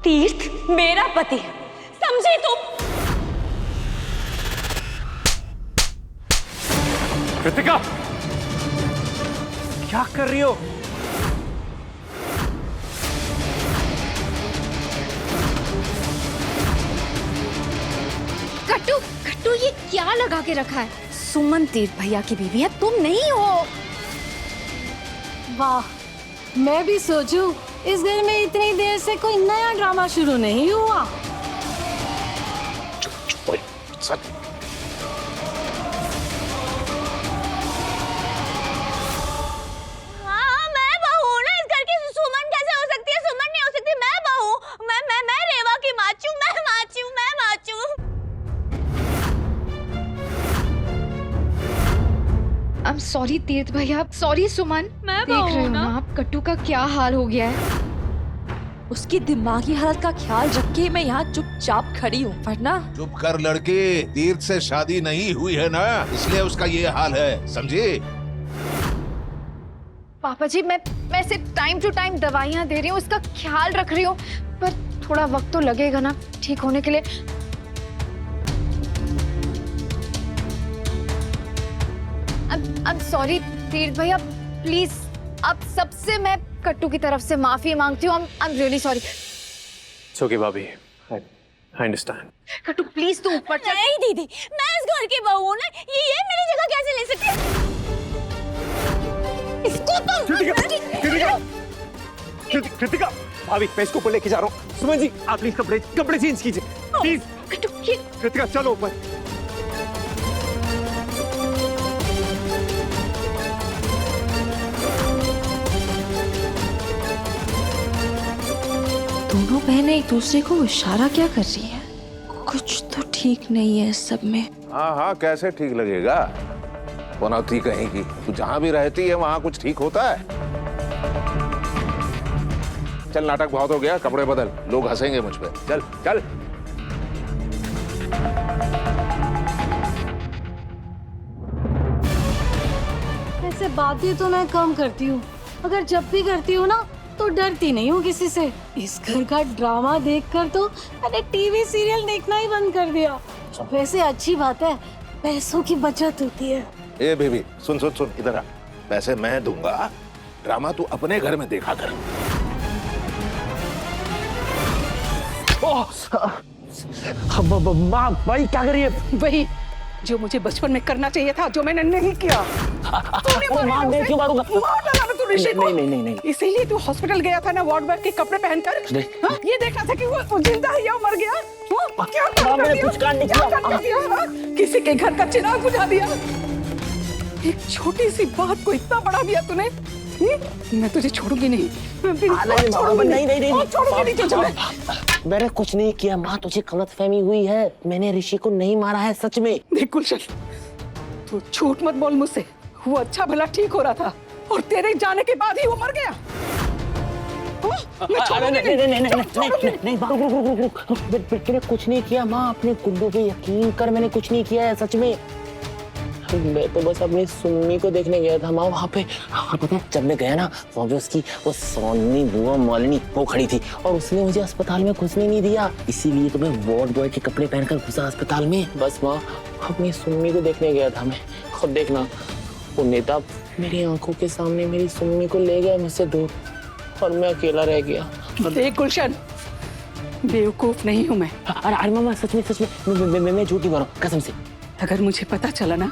तीर्थ मेरा पति है, समझी तुम? कृतिका, क्या कर रही हो? कट्टू, कट्टू ये क्या लगा के रखा है? सुमन तीर्थ भैया की बीवी है, तुम नहीं हो। वाह, मैं भी सोचूं इस घर में इतनी देर से कोई नया ड्रामा शुरू नहीं हुआ। हाँ, मैं बहू हूँ ना इस घर की। सुमन कैसे हो सकती है? सुमन नहीं हो सकती, मैं बहू। मैं रेवा की माचू, मैं माचू। I'm sorry तीर्थ भैया, सॉरी सुमन। मैं देख बहू रहे हो ना। ना आप कट्टू का क्या हाल हो गया है। उसकी दिमागी हालत का ख्याल रख के मैं यहाँ चुपचाप खड़ी हूँ, वरना चुप कर लड़के, तीर्थ से शादी नहीं हुई है ना, इसलिए उसका ये हाल है, समझे? पापा जी मैं सिर्फ टाइम टू टाइम दवाइयाँ दे रही हूँ, उसका ख्याल रख रही हूँ, पर थोड़ा वक्त तो लगेगा ना ठीक होने के लिए। I'm sorry तीर्थ भैया, प्लीज आप सबसे मैं कट्टू की तरफ से माफी मांगती हूँ। I'm really sorry। It's okay, भाभी। I understand। कट्टू प्लीज तू ऊपर चल। नहीं दीदी, मैं इस घर की बहू हूँ ना, ये मेरी जगह कैसे ले सकती है? इसको कृतिका, भाभी मैं इसको ऊपर लेके जा रहा हूँ। सुमन जी आप प्लीज कपड़े चेंज कीजिए प्लीज। कट्टू ये कृतिका चलो ऊपर। दोनों बहनें एक दूसरे को इशारा क्या कर रही है? कुछ तो ठीक नहीं है इस सब में। हाँ हाँ, कैसे ठीक लगेगा? बनौती कहेगी, तू जहाँ भी रहती है वहाँ कुछ ठीक होता है? चल, नाटक बहुत हो गया, कपड़े बदल, लोग हंसेंगे मुझ पे। चल चल। ऐसे बातें तो मैं कम करती हूँ, मगर जब भी करती हूँ ना तो डरती नहीं हूँ किसी से। इस घर का ड्रामा देखकर तो मैंने टीवी सीरियल देखना ही बंद कर दिया। वैसे अच्छी बात है, पैसों की बचत होती है। ए बेबी, सुन सुन सुन, इधर आ। पैसे मैं दूंगा, ड्रामा तू अपने घर में देखा कर। माँ, भाई क्या करिए? वही जो मुझे बचपन में करना चाहिए था, जो मैंने नहीं किया। माँ मैं क्यों मारूंगा? मार डाला ना तू ऋषि को। नहीं। इसीलिए तू हॉस्पिटल गया था ना, वार्ड बॉय के कपड़े पहनकर। हाँ? ये देखना था कि वो जिंदा है या मर गया। हाँ? क्या कांड कर दिया? किसी के घर का चिराग बुझा दिया। एक छोटी सी बात को इतना बढ़ा दिया तूने। मैं तुझे छोड़ूंगी नहीं, मैं बिल्कुल छोड़ूंगी नहीं। छोड़ूंगी नहीं तुझे। मैंने कुछ नहीं किया माँ, तुझे गलतफहमी हुई है। मैंने ऋषि को नहीं मारा है सच में। देख गुलशन, तू झूठ मत बोल मुझसे। वो अच्छा भला ठीक हो रहा था और तेरे जाने के बाद ही वो मर गया। नहीं मैंने कुछ नहीं किया माँ, अपने गुड्डू पे यकीन कर, मैंने कुछ नहीं किया है सच में। मैं तो बस अपनी सुम्मी को देखने गया था माँ वहाँ पे। और पता है जब मैं गया ना, वहाँ पे उसकी वो सोनी बुआ मालिनी वो खड़ी थी और उसने मुझे अस्पताल में घुसने नहीं दिया। इसीलिए तो मैं वार्ड बॉय के कपड़े पहनकर घुसा अस्पताल में। बस माँ अपनी सुम्मी को देखने गया था मैं। खुद देखना, वो नेता मेरी आंखों के सामने मेरी सुम्मी को ले गया मुझसे दूर और मैं अकेला रह गया। देख गुलशन, बेवकूफ नहीं हूँ मैं। अरे मामा सच में मैं झूठ नहीं बोल रहा हूँ कसम से। अगर मुझे पता चला ना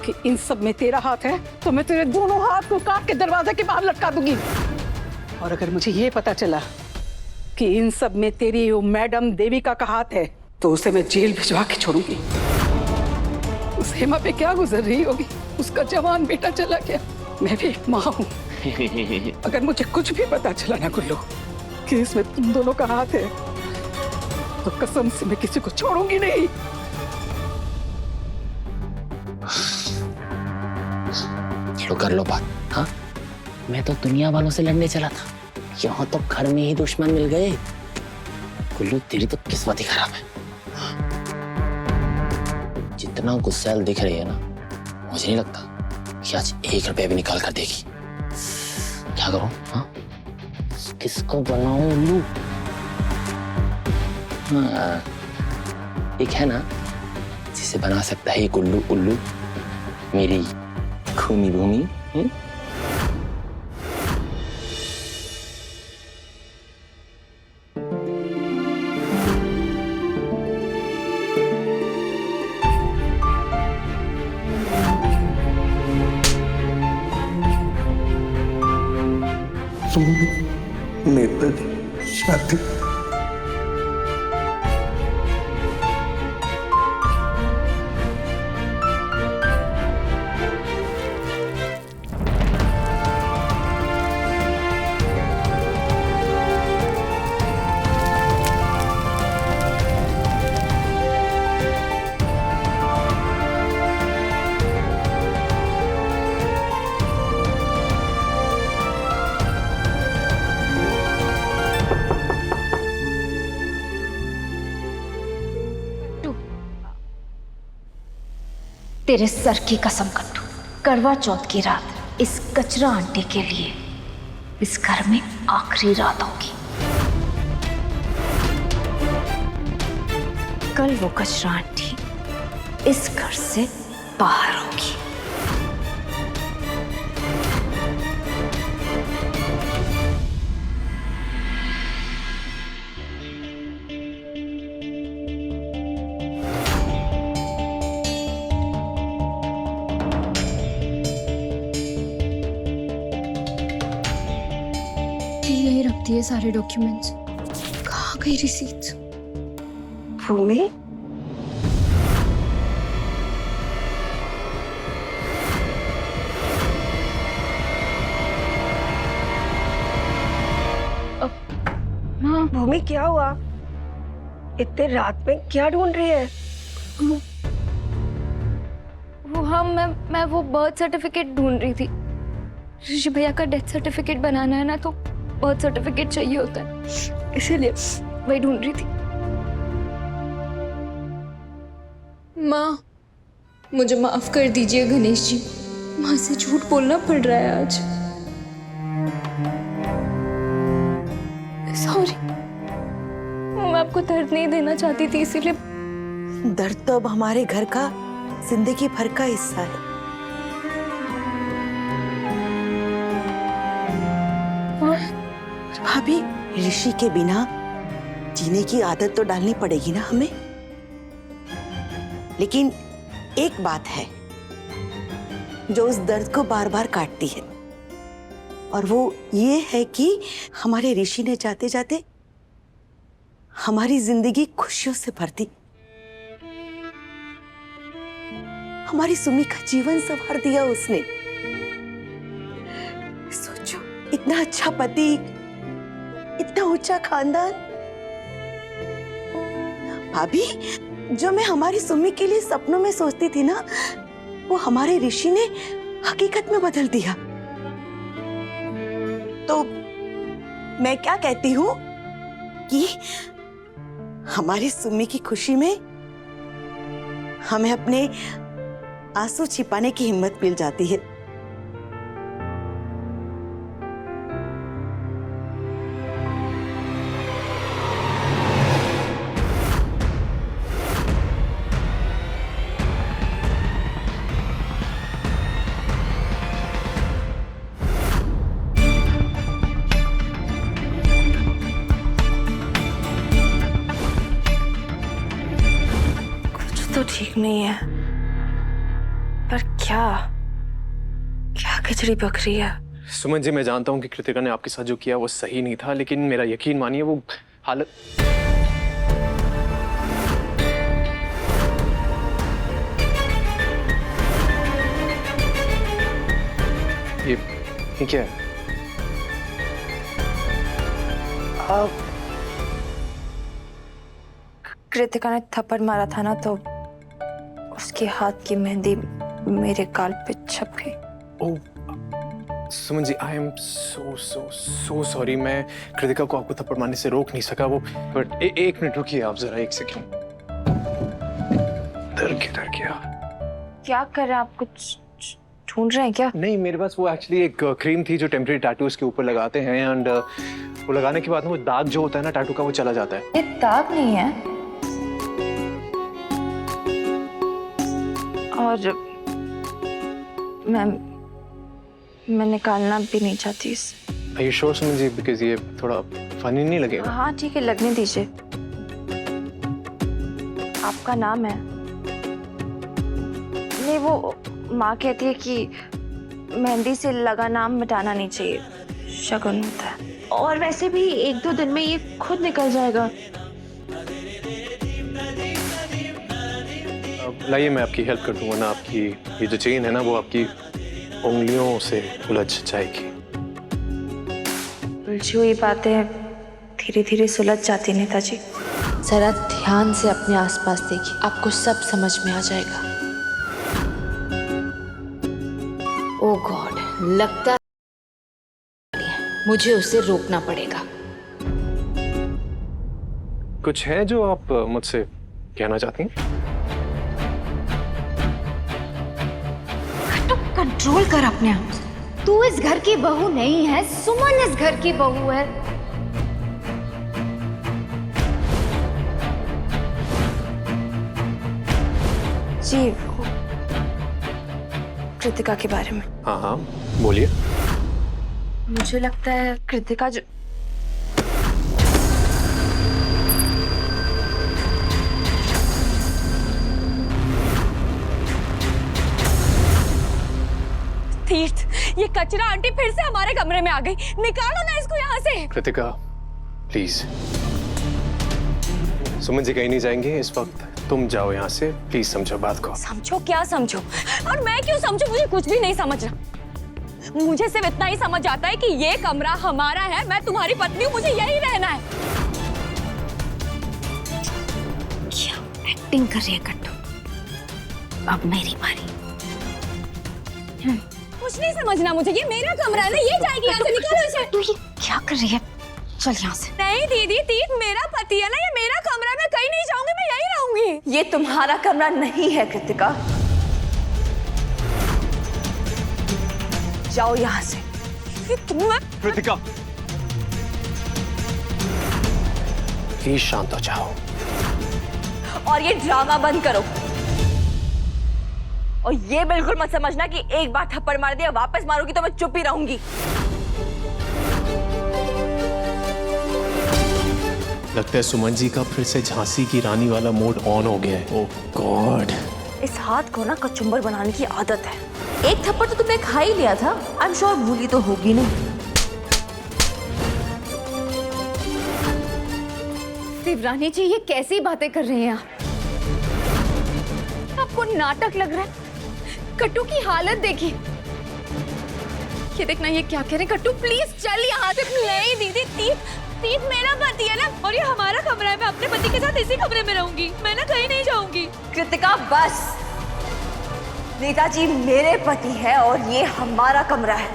कि इन सब में तेरा हाथ है तो मैं तेरे दोनों हाथ को काट के दरवाजे के बाहर लटका दूंगी। और अगर मुझे ये पता चला कि इन सब में तेरी वो मैडम देविका का हाथ है तो उसे मैं जेल भिजवा के छोड़ूंगी। उस हेमा पे क्या गुजर रही होगी, उसका जवान बेटा चला गया। मैं भी एक माँ हूँ। अगर मुझे कुछ भी पता चला ना गुल्लू कि इसमें तुम दोनों का हाथ है तो कसम से मैं किसी को छोड़ूंगी नहीं। कर लो बात। हाँ मैं तो दुनिया वालों से लड़ने चला था, यहाँ तो घर में ही दुश्मन मिल गए। गुल्लू तेरी तो किस्मत ही खराब है। जितना गुस्सैल दिख रही है ना, मुझे नहीं लगता कि आज 1 रुपया भी निकाल कर देगी। क्या करूं? हाँ किसको बनाऊं उल्लू? हाँ, एक है ना जिसे बना सकता है एक उल्लू उल्लू, मेरी खूनी भूमि। नेताजी शादी तेरे सर की कसम कट्टू, करवा चौथ की रात इस कचरा आंटी के लिए इस घर में आखिरी रात होगी। कल वो कचरा आंटी इस घर से बाहर होगी। यही रखती है सारे डॉक्यूमेंट्स। कहाँ गई रिसीट? भूमि, हाँ भूमि क्या हुआ? इतने रात में क्या ढूंढ रही है? वो हाँ मैं वो बर्थ सर्टिफिकेट ढूंढ रही थी। ऋषि भैया का डेथ सर्टिफिकेट बनाना है ना, तो बर्थ सर्टिफिकेट चाहिए होता है, इसीलिए वही ढूंढ रही थी। माँ, मुझे माफ कर दीजिए गणेश जी, माँ से झूठ बोलना पड़ रहा है आज। सॉरी, मैं आपको दर्द नहीं देना चाहती थी, इसीलिए। दर्द तो अब हमारे घर का जिंदगी भर का हिस्सा है। भाभी, ऋषि के बिना जीने की आदत तो डालनी पड़ेगी ना हमें। लेकिन एक बात है जो उस दर्द को बार बार काटती है, और वो ये है कि हमारे ऋषि ने जाते जाते हमारी जिंदगी खुशियों से भर दी, हमारी सुमी का जीवन संवार दिया उसने। सोचो, इतना अच्छा पति, इतना ऊंचा खानदान। भाभी, जो मैं हमारी सुमी के लिए सपनों में सोचती थी ना, वो हमारे ऋषि ने हकीकत में बदल दिया। तो मैं क्या कहती हूँ कि हमारी सुमी की खुशी में हमें अपने आंसू छिपाने की हिम्मत मिल जाती है। तो ठीक नहीं है, पर क्या क्या खिचड़ी पक रही है? सुमन जी, मैं जानता हूँ कि कृतिका ने आपके साथ जो किया वो सही नहीं था, लेकिन मेरा यकीन मानिए वो हालत। ये क्या है? कृतिका ने थप्पड़ मारा था ना, तो उसके हाथ की मेहंदी मेरे गाल पे छप गई। ओह Suman ji, I am so sorry. मैं कृतिका को आपको थप्पड़ मारने से रोक नहीं सका। वो बट एक मिनट रुकिए आप जरा, एक सेकंड। डर गया क्या कर रहे हैं आप? कुछ ढूंढ रहे हैं क्या? नहीं, मेरे पास वो एक्चुअली एक क्रीम थी जो टेम्परेरी टैटूज के ऊपर लगाते हैं एंड वो लगाने के बाद ना वो दाग जो होता है ना टैटू का वो चला जाता है। ये दाग नहीं है और मैं निकालना भी नहीं चाहती इसे। Are you sure Suman ji? Because ये थोड़ा फनी नहीं लगेगा। हाँ ठीक है, लगने दीजिए। आपका नाम है? नहीं, वो माँ कहती है कि मेहंदी से लगा नाम मिटाना नहीं चाहिए, शगुन होता है। और वैसे भी 1-2 दिन में ये खुद निकल जाएगा। लाइए मैं आपकी हेल्प कर दूंगा ना। आपकी ये जो चेन है ना वो आपकी उंगलियों से उलझ जाएगी। उलझी हुई बातें धीरे धीरे सुलझ जाती नेताजी। जरा ध्यान से अपने आसपास देखिए, आपको सब समझ में आ जाएगा। ओह गॉड, लगता है मुझे उसे रोकना पड़ेगा। कुछ है जो आप मुझसे कहना चाहती हैं? कंट्रोल कर अपने आप से। तू इस घर की बहू नहीं है, सुमन इस घर की बहू है। जी, कृतिका के बारे में। हाँ हाँ बोलिए। मुझे लगता है कृतिका जो तीर्थ, ये कचरा आंटी फिर से हमारे कमरे में आ गई। निकालो ना इसको यहाँ से। कृतिका प्लीज, सुमन जी कहीं नहीं जाएंगे इस वक्त। तुम जाओ यहाँ से प्लीज, समझो बात को। समझो क्या समझो? और मैं क्यों समझू? मुझे कुछ भी नहीं समझ रहा। मुझे सिर्फ इतना ही समझ आता है कि ये कमरा हमारा है, मैं तुम्हारी पत्नी हूँ, मुझे यही रहना है। क्या एक्टिंग कर रही है कट्टू? अब मेरी बारी। कुछ नहीं समझना मुझे, ये मेरा कमरा है ना, ये जाएगी यहाँ से। निकालो इसे। तू ये क्या कर रही है? चल यहाँ से। नहीं दीदी, तीर्थ मेरा पति है ना, ये मेरा कमरा, मैं कहीं नहीं जाऊंगी, मैं यहीं रहूंगी। ये तुम्हारा कमरा नहीं है कृतिका, जाओ यहाँ से। कृतिका प्लीज शांत हो जाओ और ये ड्रामा बंद करो। और ये बिल्कुल मत समझना कि एक बार थप्पड़ मार दिया वापस मारूंगी तो मैं चुप ही रहूंगी। लगता है सुमन जी का फिर से झांसी की रानी वाला मोड ऑन हो गया है। ओह गॉड, इस हाथ को ना कचुम्बर बनाने की आदत है। एक थप्पड़ तो तुमने खा ही लिया था, आई एम श्योर भूली तो होगी नहीं। शिवरानी जी, ये कैसी बातें कर रही हैं आप? आपको नाटक लग रहा है? कट्टू की हालत देखिए। ये देखना, ये क्या कह रहे हैं। कट्टू प्लीज चल यहाँ से। नहीं दीदी, तीर्थ मेरा पति है ना, और ये हमारा कमरा है। मैं अपने पति के साथ इसी कमरे में रहूंगी, मैं ना कहीं नहीं जाऊंगी। कृतिका बस, नेताजी मेरे पति है और ये हमारा कमरा है।